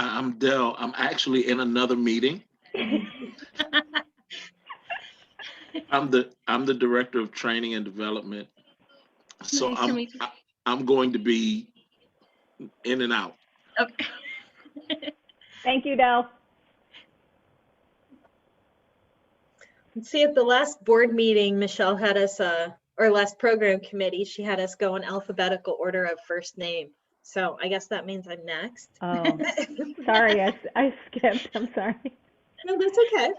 I'm Dell. I'm actually in another meeting. I'm the director of training and development. So Nice to meet you. I'm going to be in and out. Okay. Thank you, Del. Let's see, at the last board meeting, Michelle had us, or last program committee, she had us go in alphabetical order of first name. So I guess that means I'm next. Oh, sorry, I skipped. I'm sorry. No, that's okay.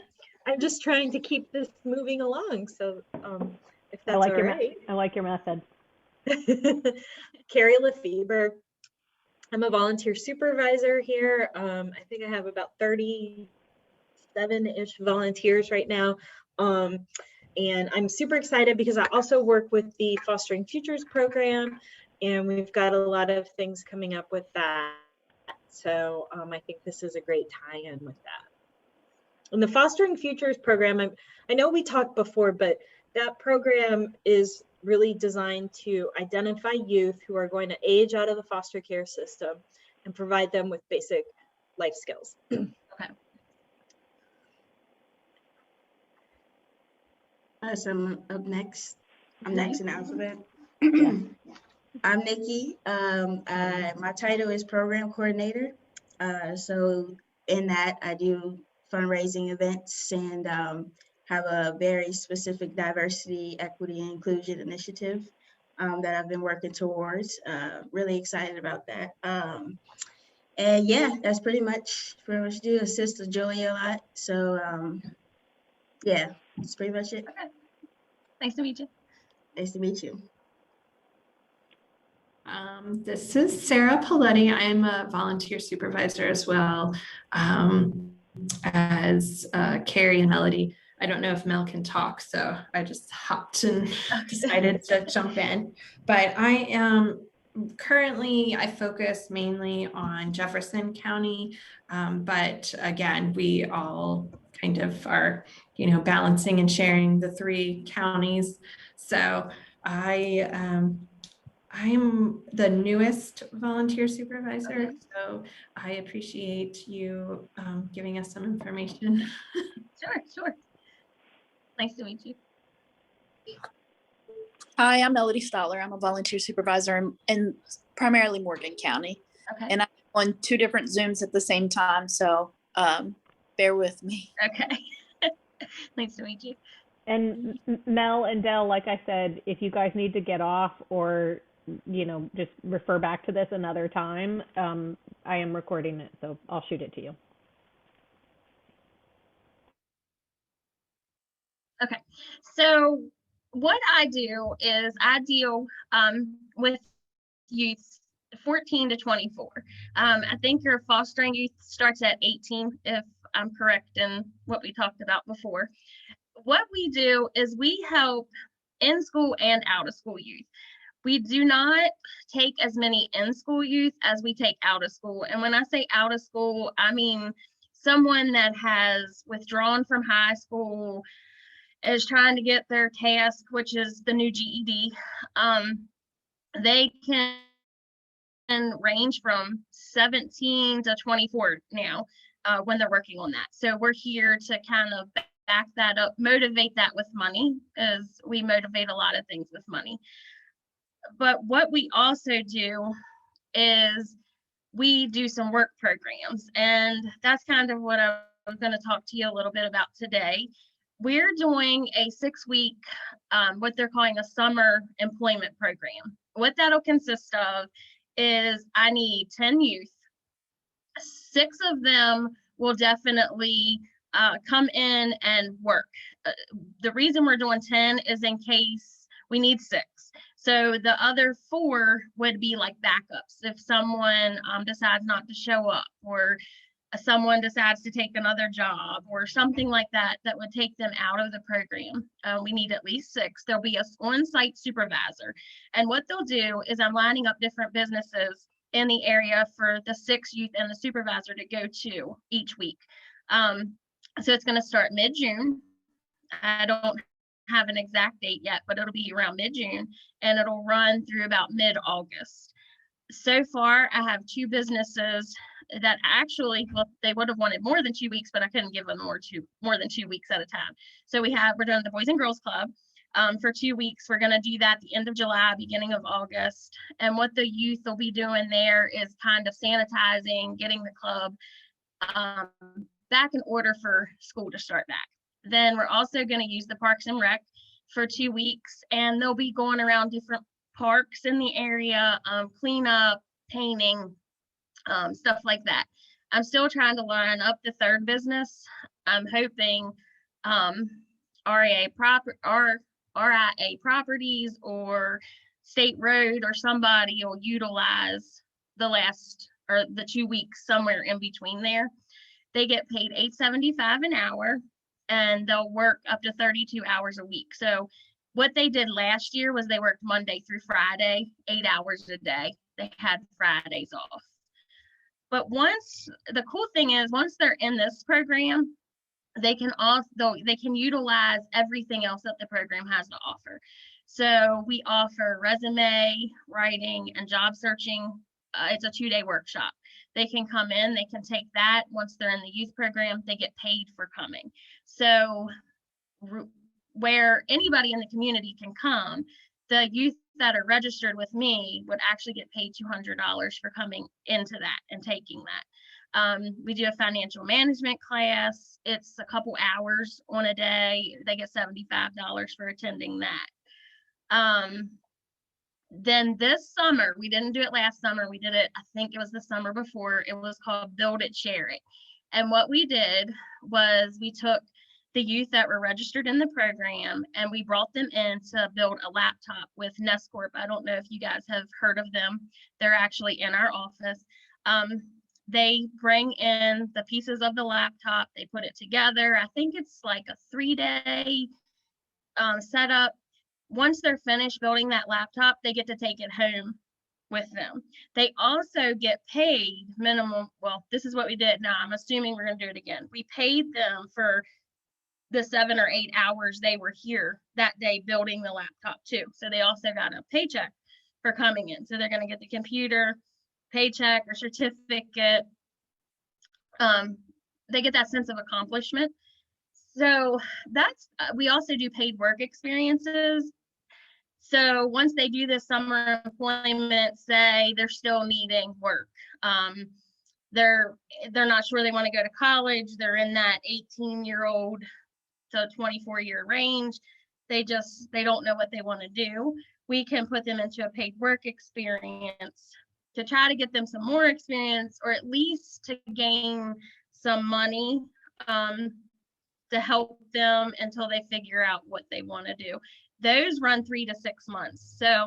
I'm just trying to keep this moving along. So if that's all right. I like your method. Carrie Lefebvre. I'm a volunteer supervisor here. I think I have about 37-ish volunteers right now. And I'm super excited because I also work with the Fostering Futures program, and we've got a lot of things coming up with that. So I think this is a great tie-in with that. And the Fostering Futures program, I know we talked before, but that program is really designed to identify youth who are going to age out of the foster care system and provide them with basic life skills. Okay. So I'm up next. I'm next in the alphabet. I'm Nikki. My title is program coordinator. So in that I do fundraising events and have a very specific diversity, equity, and inclusion initiative that I've been working towards. Really excited about that. And yeah, that's pretty much do. Assist Julia a lot. So yeah, that's pretty much it. Okay. Nice to meet you. Nice to meet you. This is Sarah Paletti. I'm a volunteer supervisor as well as Carrie and Melody. I don't know if Mel can talk, so I just hopped and decided to jump in. But I am currently, I focus mainly on Jefferson County, but again, we all kind of are, balancing and sharing the 3 counties. So I'm the newest volunteer supervisor, so I appreciate you giving us some information. Sure. Nice to meet you. Hi, I'm Melody Stoller. I'm a volunteer supervisor in primarily Morgan County. Okay. And I'm on 2 different Zooms at the same time, so bear with me. Okay. Nice to meet you. And Mel and Del, like I said, if you guys need to get off or, just refer back to this another time, I am recording it, so I'll shoot it to you. Okay. So what I do is I deal with youth 14 to 24. I think your fostering youth starts at 18, if I'm correct in what we talked about before. What we do is we help in school and out of school youth. We do not take as many in-school youth as we take out of school. And when I say out of school, I mean someone that has withdrawn from high school, is trying to get their task, which is the new GED. They can range from 17 to 24 now when they're working on that. So we're here to kind of back that up, motivate that with money, as we motivate a lot of things with money. But what we also do is we do some work programs, and that's kind of what I was going to talk to you a little bit about today. We're doing a 6-week, what they're calling a summer employment program. What that'll consist of is I need 10 youth. 6 of them will definitely come in and work. The reason we're doing 10 is in case we need 6. So the other 4 would be like backups. If someone decides not to show up, or someone decides to take another job or something like that, that would take them out of the program. We need at least 6. There'll be an on-site supervisor. And what they'll do is I'm lining up different businesses in the area for the 6 youth and the supervisor to go to each week. So it's going to start mid-June. I don't have an exact date yet, but it'll be around mid-June, and it'll run through about mid-August. So far, I have 2 businesses that actually, well, they would have wanted more than 2 weeks, but I couldn't give them more than 2 weeks at a time. So we're doing the Boys and Girls Club for 2 weeks. We're going to do that at the end of July, beginning of August. And what the youth will be doing there is kind of sanitizing, getting the club back in order for school to start back. Then we're also going to use the Parks and Rec for 2 weeks, and they'll be going around different parks in the area, clean up, painting, stuff like that. I'm still trying to line up the third business. I'm hoping RIA Properties or State Road or somebody will utilize the 2 weeks somewhere in between there. They get paid $8.75 an hour, and they'll work up to 32 hours a week. So what they did last year was they worked Monday through Friday, 8 hours a day. They had Fridays off. But the cool thing is, once they're in this program, they can utilize everything else that the program has to offer. So we offer resume writing and job searching. It's a 2-day workshop. They can come in, they can take that. Once they're in the youth program, they get paid for coming. So where anybody in the community can come, the youth that are registered with me would actually get paid $200 for coming into that and taking that. We do a financial management class. It's a couple hours on a day. They get $75 for attending that. Then this summer, we didn't do it last summer. We did it, I think it was the summer before. It was called Build It, Share It. And what we did was we took the youth that were registered in the program and we brought them in to build a laptop with Nescorp. I don't know if you guys have heard of them. They're actually in our office. They bring in the pieces of the laptop, they put it together. I think it's like a 3-day setup. Once they're finished building that laptop, they get to take it home with them. They also get paid minimum. Well, this is what we did. Now I'm assuming we're going to do it again. We paid them for the 7 or 8 hours they were here that day building the laptop too. So they also got a paycheck for coming in. So they're going to get the computer, paycheck or certificate. They get that sense of accomplishment. So we also do paid work experiences. So once they do this summer employment, say they're still needing work. They're not sure they want to go to college. They're in that 18-year-old to 24-year range. They don't know what they want to do. We can put them into a paid work experience to try to get them some more experience, or at least to gain some money to help them until they figure out what they want to do. Those run 3 to 6 months. So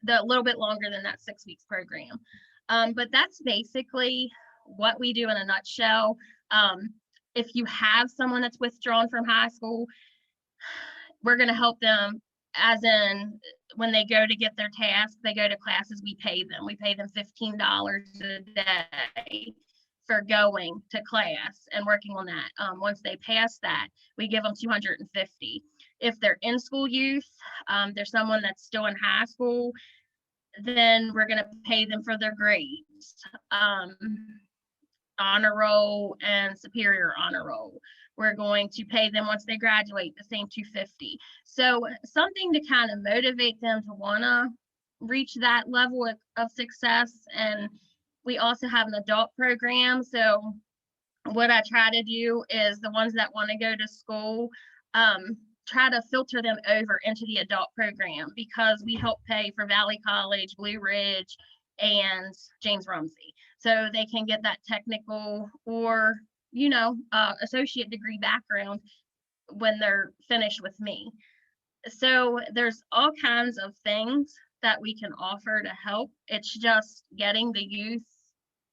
a little bit longer than that 6 weeks program. But that's basically what we do in a nutshell. If you have someone that's withdrawn from high school, we're going to help them, as in when they go to get their task, they go to classes, we pay them. We pay them $15 a day for going to class and working on that. Once they pass that, we give them $250. If they're in school youth, there's someone that's still in high school, then we're going to pay them for their grades, honor roll and superior honor roll. We're going to pay them once they graduate the same $250. So something to kind of motivate them to want to reach that level of success. And we also have an adult program. So what I try to do is the ones that want to go to school, try to filter them over into the adult program, because we help pay for Valley College, Blue Ridge, and James Rumsey. So they can get that technical or, associate degree background when they're finished with me. So there's all kinds of things that we can offer to help. It's just getting the youth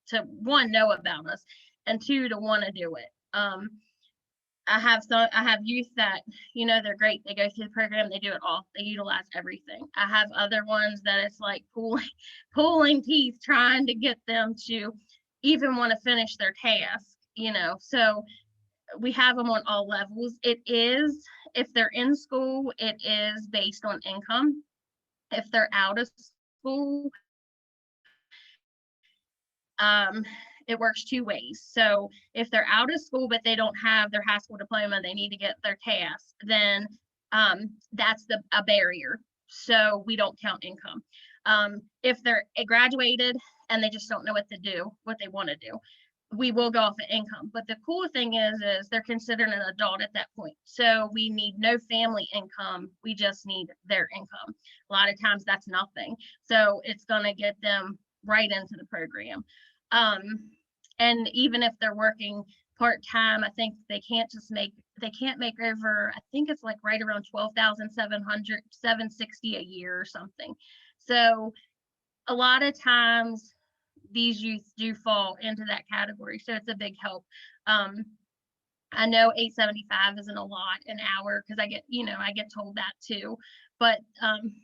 to, one, know about us, and two, to want to do it. I have youth that, they're great. They go through the program, they do it all. They utilize everything. I have other ones that it's like pulling teeth trying to get them to even want to finish their task, So we have them on all levels. It is, if they're in school, it is based on income. If they're out of school, it works two ways. So if they're out of school, but they don't have their high school diploma, they need to get their CAS, then that's a barrier. So we don't count income. If they're graduated and they just don't know what to do, what they want to do, we will go off of income. But the cool thing is they're considered an adult at that point. So we need no family income. We just need their income. A lot of times that's nothing. So it's going to get them right into the program. And even if they're working part-time, I think they can't make over, I think it's like right around 12,700, 760 a year or something. So a lot of times these youth do fall into that category. So it's a big help. I know $8.75 isn't a lot an hour because I get told that too. But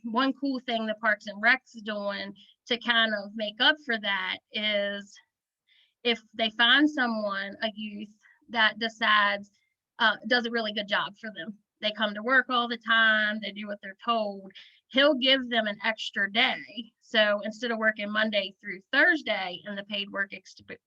one cool thing the Parks and Rec's doing to kind of make up for that is if they find someone, a youth that decides does a really good job for them. They come to work all the time, they do what they're told, he'll give them an extra day. So instead of working Monday through Thursday in the paid work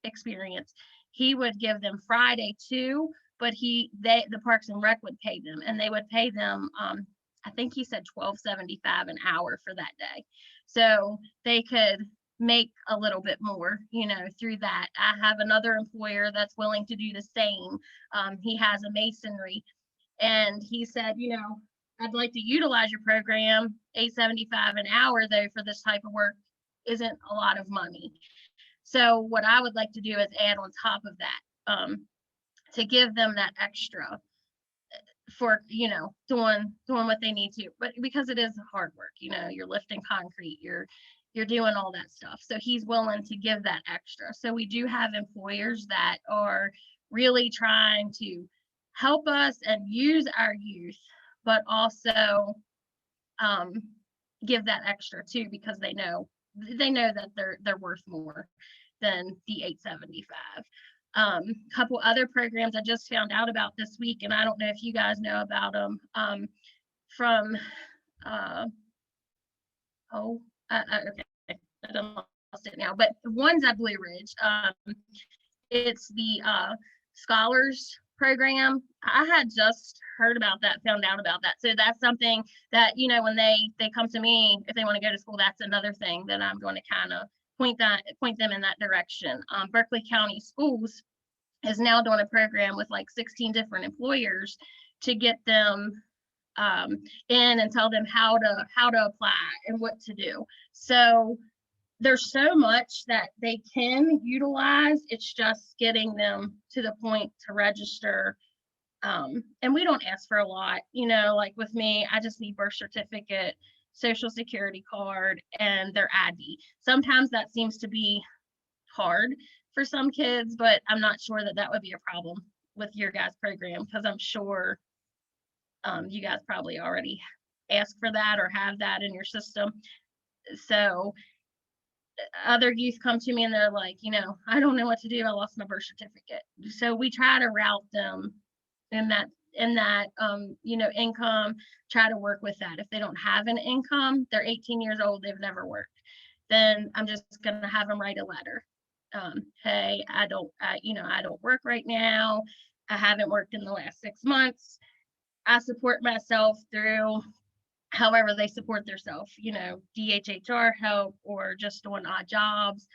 experience, he would give them Friday too, but the Parks and Rec would pay them, and they would pay them, I think he said $12.75 an hour for that day. So they could make a little bit more, through that. I have another employer that's willing to do the same. He has a masonry, and he said, I'd like to utilize your program. $8.75 an hour though for this type of work isn't a lot of money. So what I would like to do is add on top of that, to give them that extra for, doing what they need to, but because it is hard work, you're lifting concrete, you're doing all that stuff. So he's willing to give that extra. So we do have employers that are really trying to help us and use our youth, but also give that extra too, because they know that they're worth more than the $8.75. Couple other programs I just found out about this week, and I don't know if you guys know about them, from okay, I don't lost it now, but the one's at Blue Ridge. It's the Scholars Program. I had just heard about that, found out about that. So that's something that, when they come to me, if they want to go to school, that's another thing that I'm going to kind of point them in that direction. Berkeley County Schools is now doing a program with like 16 different employers to get them in and tell them how to apply and what to do. So there's so much that they can utilize. It's just getting them to the point to register. And we don't ask for a lot, like with me, I just need birth certificate, social security card, and their ID. Sometimes that seems to be hard for some kids, but I'm not sure that would be a problem with your guys' program, because I'm sure you guys probably already ask for that or have that in your system. So other youth come to me and they're like, I don't know what to do. I lost my birth certificate. So we try to route them in that income, try to work with that. If they don't have an income, they're 18 years old, they've never worked, then I'm just going to have them write a letter. Hey, I don't work right now. I haven't worked in the last 6 months. I support myself through however they support themselves, DHHR help or just doing odd jobs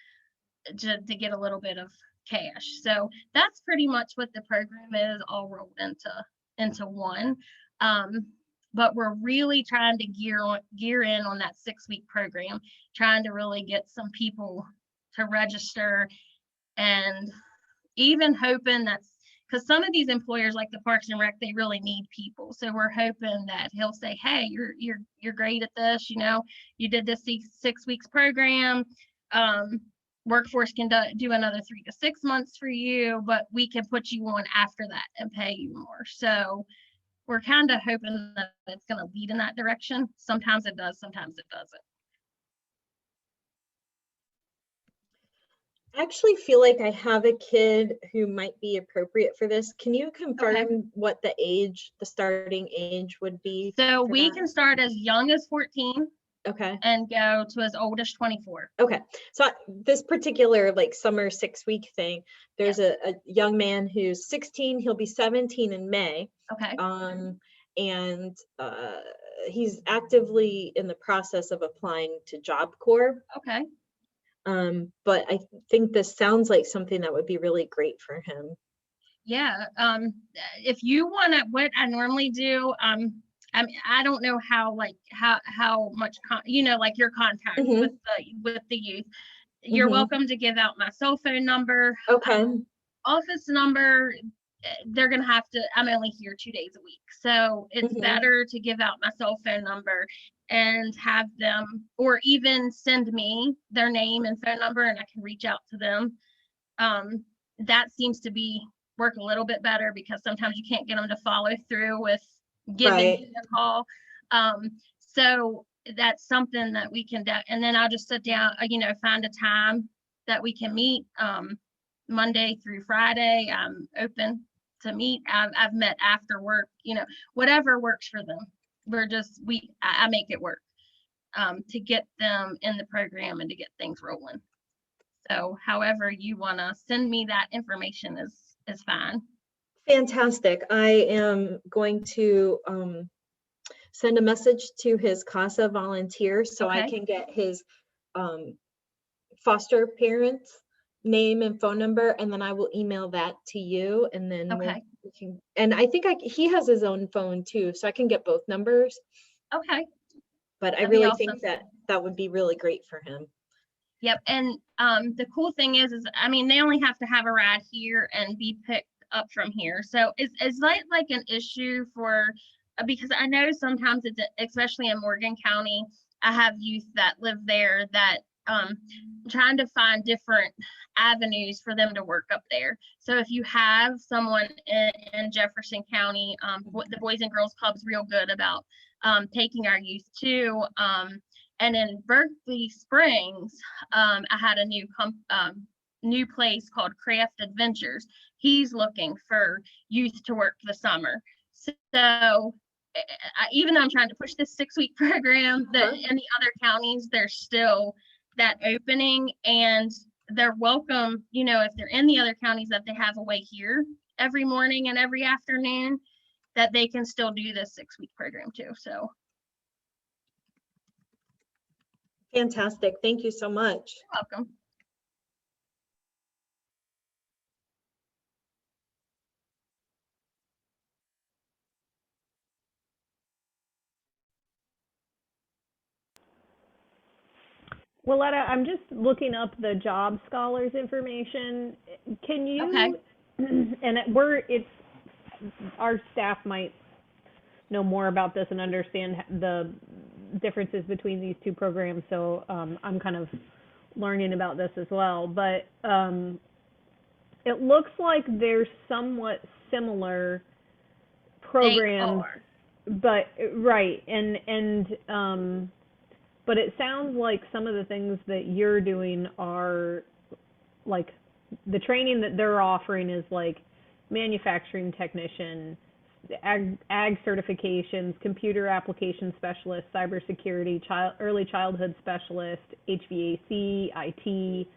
to get a little bit of cash. So that's pretty much what the program is, all rolled into one. But we're really trying to gear in on that 6-week program, trying to really get some people to register, and even hoping that's because some of these employers like the Parks and Rec, they really need people. So we're hoping that he'll say, hey, you're great at this, you did this 6 weeks program. WorkForce can do another 3 to 6 months for you, but we can put you on after that and pay you more. So we're kind of hoping that it's going to lead in that direction. Sometimes it does, sometimes it doesn't. I actually feel like I have a kid who might be appropriate for this. Can you confirm what the starting age would be? So we can start as young as 14. Okay. and go to as old as 24. Okay. So this particular like summer 6-week thing, there's a young man who's 16. He'll be 17 in May. Okay. And he's actively in the process of applying to Job Corps. Okay. But I think this sounds like something that would be really great for him. Yeah. If you want to, what I normally do, I mean, I don't know how much like your contact with the youth. You're welcome to give out my cell phone number. Okay. Office number. They're gonna have to. I'm only here 2 days a week, so it's better to give out my cell phone number and have them, or even send me their name and phone number, and I can reach out to them. That seems to work a little bit better because sometimes you can't get them to follow through with giving you a call. So that's something that we can do. And then I'll just sit down, find a time that we can meet. Monday through Friday, I'm open to meet. I've met after work, whatever works for them. I make it work to get them in the program and to get things rolling. So however you want to send me that information is fine. Fantastic. I am going to send a message to his CASA volunteer so I can get his foster parents' name and phone number, and then I will email that to you, and then we can, and I think he has his own phone too, so I can get both numbers. Okay. But I really think that would be really great for him. Yep. And the cool thing is I mean, they only have to have a ride here and be picked up from here. So it's like an issue for, because I know sometimes it's, especially in Morgan County, I have youth that live there that trying to find different avenues for them to work up there. So if you have someone in Jefferson County, the Boys and Girls Club's real good about taking our youth to, and in Berkeley Springs, I had a new place called Craft Adventures. He's looking for youth to work for the summer. So even though I'm trying to push this 6-week program, that in the other counties, there's still that opening, and they're welcome, if they're in the other counties, that they have a way here every morning and every afternoon, that they can still do this 6-week program too. So. Fantastic. Thank you so much. You're welcome. Willetta, I'm just looking up the job scholars information. Can you, and our staff might know more about this and understand the differences between these two programs, so I'm kind of learning about this as well, but it looks like they're somewhat similar programs, but but it sounds like some of the things that you're doing are like the training that they're offering is like manufacturing technician, ag certifications, computer application specialist, cybersecurity, early childhood specialist, HVAC, IT,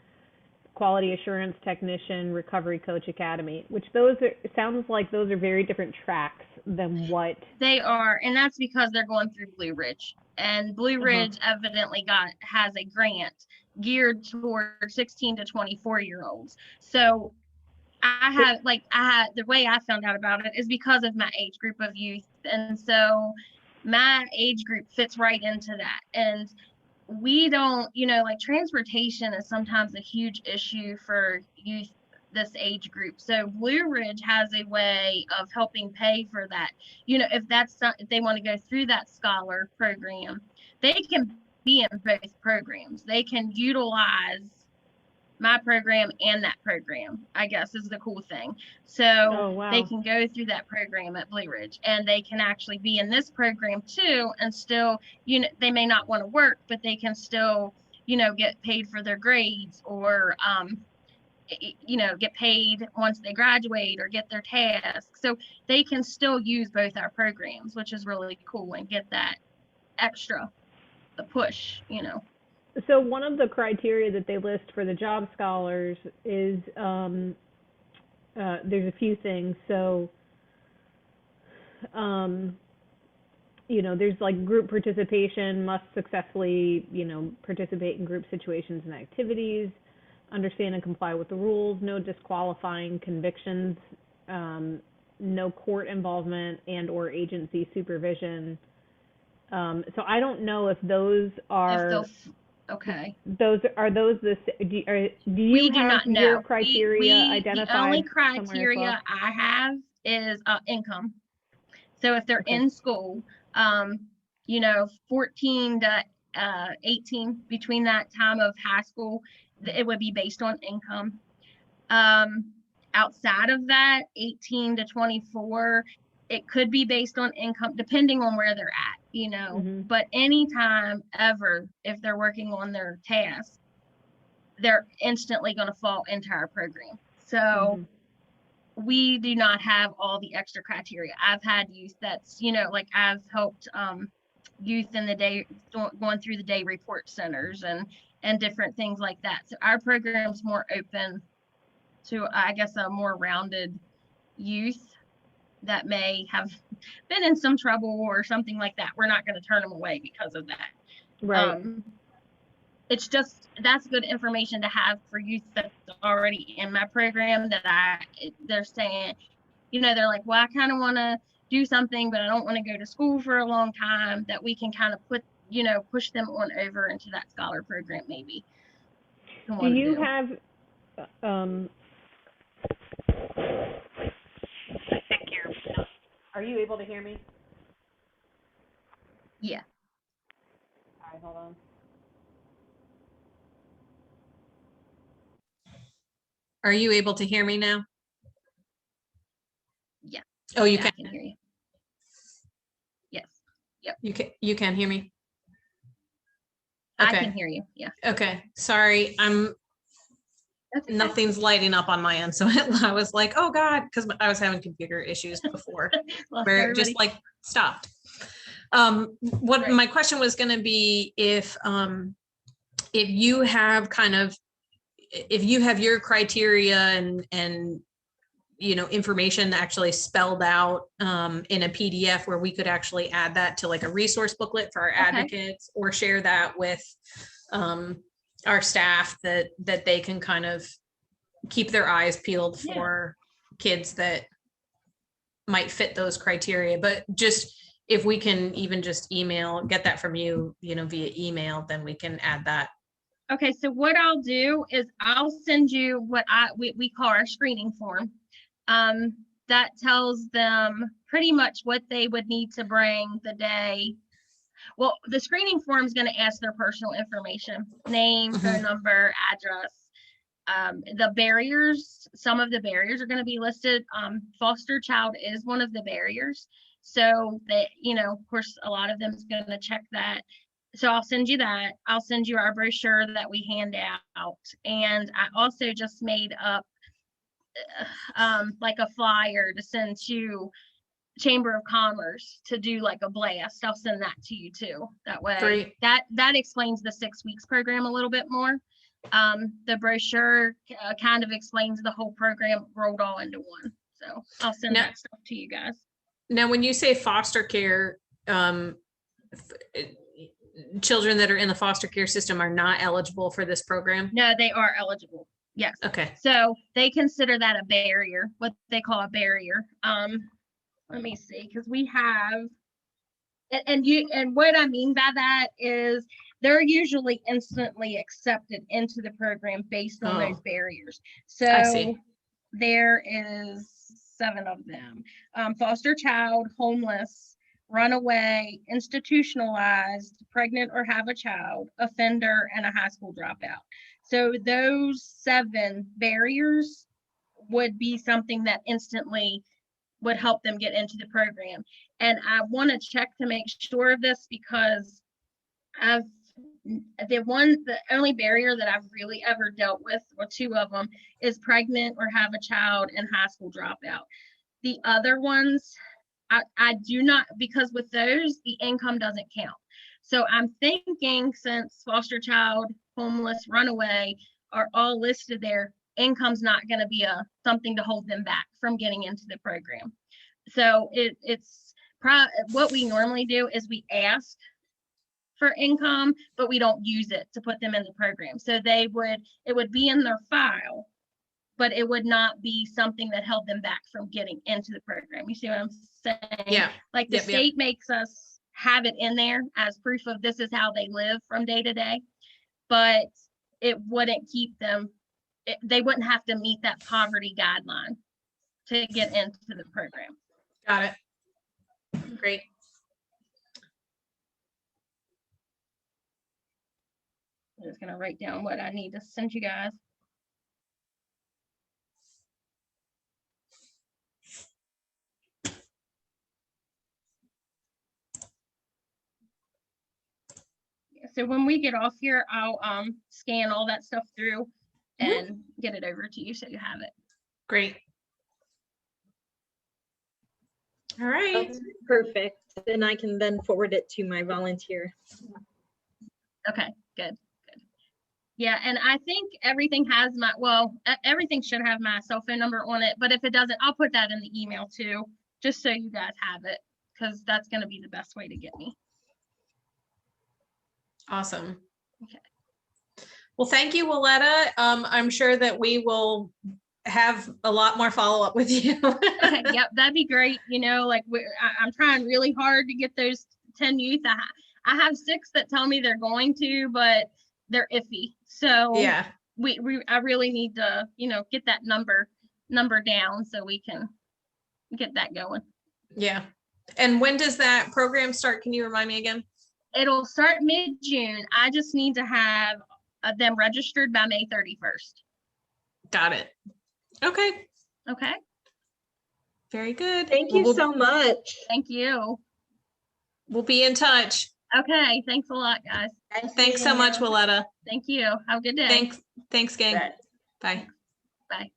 quality assurance technician, recovery coach academy, which sounds like those are very different tracks than what they are. And that's because they're going through Blue Ridge, and Blue Ridge evidently has a grant geared toward 16 to 24-year-olds. So the way I found out about it is because of my age group of youth. And so my age group fits right into that. And we don't, like transportation is sometimes a huge issue for youth this age group. So Blue Ridge has a way of helping pay for that. If they want to go through that scholar program, they can be in both programs. They can utilize my program and that program, I guess, is the cool thing. So they can go through that program at Blue Ridge, and they can actually be in this program too, and still, they may not want to work, but they can still, get paid for their grades, or, get paid once they graduate or get their tasks. So they can still use both our programs, which is really cool, and get that extra push, you know. So one of the criteria that they list for the job scholars is there's a few things. So you know, there's like group participation, must successfully, you know, participate in group situations and activities, understand and comply with the rules, no disqualifying convictions, no court involvement and or agency supervision. So I don't know if those are okay. those the do you We do have not know. your criteria The identified only somewhere as well? criteria I have is income. So if they're Okay. in school, you know, 14 to 18, between that time of high school, it would be based on income. Outside of that, 18 to 24, it could be based on income, depending on where they're at, you know. Mhm. But anytime ever, if they're working on their task, they're instantly going to fall into our program. So we do not have all the extra criteria. I've had youth that's, you know, like I've helped youth in the day, going through the day report centers and different things like that. So our program's more open to, I guess, a more rounded youth that may have been in some trouble or something like that. We're not going to turn them away because of that. Right. It's just, that's good information to have for youth that's already in my program, that they're saying, you know, they're like, well, I kind of want to do something, but I don't want to go to school for a long time, that we can kind of put, you know, push them on over into that scholar program maybe. Do you have I think are you able to hear me? Yeah. All right, hold on. Are you able to hear me now? Yeah. Oh, you Yeah, can. I can hear you. Yes. Yep. You can hear me? Okay. I can hear you. Yeah. Okay. Sorry. Okay. Nothing's lighting up on my end. So I was like, oh God, because I was having computer issues before where it just like stopped. What my question was going to be, if you have if you have your criteria and you know, information actually spelled out in a PDF where we could actually add that to like a resource booklet for our advocates, or share that with our staff, that they can kind of keep their eyes peeled for kids that might fit those criteria. But just if we can even just get that from you, you know, via email, then we can add that. Okay, so what I'll do is I'll send you what we call our screening form. That tells them pretty much what they would need to bring the day. Well, the screening form is going to ask their personal information, name, phone number, address. The barriers, some of the barriers are going to be listed. Foster child is one of the barriers. So that, you know, of course, a lot of them is going to check that. So I'll send you that. I'll send you our brochure that we hand out. And I also just made up like a flyer to send to Chamber of Commerce to do like a blast. I'll send that to you too. That way, Great. that explains the 6 weeks program a little bit more. The brochure kind of explains the whole program rolled all into one. So I'll send that stuff to you guys. Now, when you say foster care, children that are in the foster care system are not eligible for this program? No, they are eligible. Yes. Okay. So they consider that a barrier, what they call a barrier. Let me see, because we have, and what I mean by that is they're usually instantly accepted into the program based on those barriers. So there is 7 of them. Foster child, homeless, runaway, institutionalized, pregnant or have a child, offender, and a high school dropout. So those 7 barriers would be something that instantly would help them get into the program. And I want to check to make sure of this, because the only barrier that I've really ever dealt with, or 2 of them, is pregnant or have a child and high school dropout. The other ones, I do not, because with those, the income doesn't count. So I'm thinking since foster child, homeless, runaway are all listed there, income's not going to be something to hold them back from getting into the program. So what we normally do is we ask for income, but we don't use it to put them in the program. So it would be in their file, but it would not be something that held them back from getting into the program. You see what I'm saying? Yeah. Like the state makes us have it in there as proof of this is how they live from day to day, but it wouldn't keep them, they wouldn't have to meet that poverty guideline to get into the program. Got it. Great. I'm just gonna write down what I need to send you guys. So when we get off here, I'll scan all that stuff through and get it over to you so you have it. Great. All right. That's perfect. Then I can then forward it to my volunteer. Okay, good. Yeah, and I think everything has everything should have my cell phone number on it, but if it doesn't, I'll put that in the email too, just so you guys have it, because that's going to be the best way to get me. Awesome. Okay. Well, thank you, Willetta. I'm sure that we will have a lot more follow-up with you. Okay, yep, that'd be great. You know, like I'm trying really hard to get those 10 youth. I have 6 that tell me they're going to, but they're iffy. So Yeah. I really need to, get that number down so we can get that going. Yeah. And when does that program start? Can you remind me again? It'll start mid-June. I just need to have them registered by May 31st. Got it. Okay. Okay. Very good. Thank you so much. Thank you. We'll be in touch. Okay. Thanks a lot, guys. Thanks so much, Willetta. Thank you. Have a good day. Thanks, gang. Bye. Bye. Bye.